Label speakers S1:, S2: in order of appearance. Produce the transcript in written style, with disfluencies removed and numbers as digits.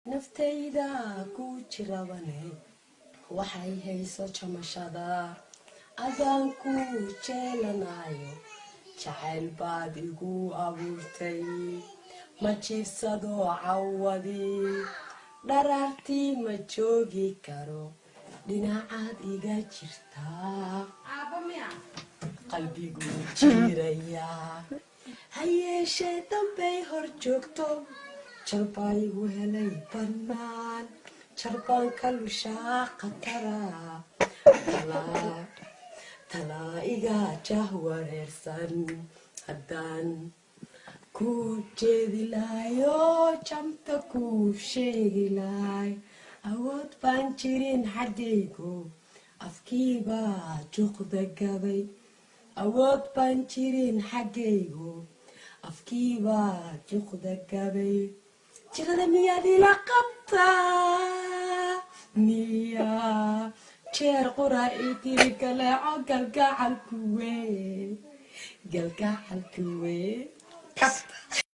S1: naftayda ku jirabane waxay hayso jamashada adaan ku jeelanayo jacayl baad igu abuurtay ma jiifsado cawadi dharaartii ma joogi karo dhinacaad iga jirtaa qalbigu jiraya hayeeshee dambay hor joogto jarbaa igu helay bannaan jarbaan ka lushaa khatara talaa iga jahwareersan haddaan ku jeedi lahayo jamta ku sheegi lahay awood baan jirin xaggaygu afkiibaa juqda gabay awood baan jirin xaggaygu afkiibaa juqda gabay jirada miyaad ila qabtaa miyaa jeer qura itiri galeeco galgacalkuwe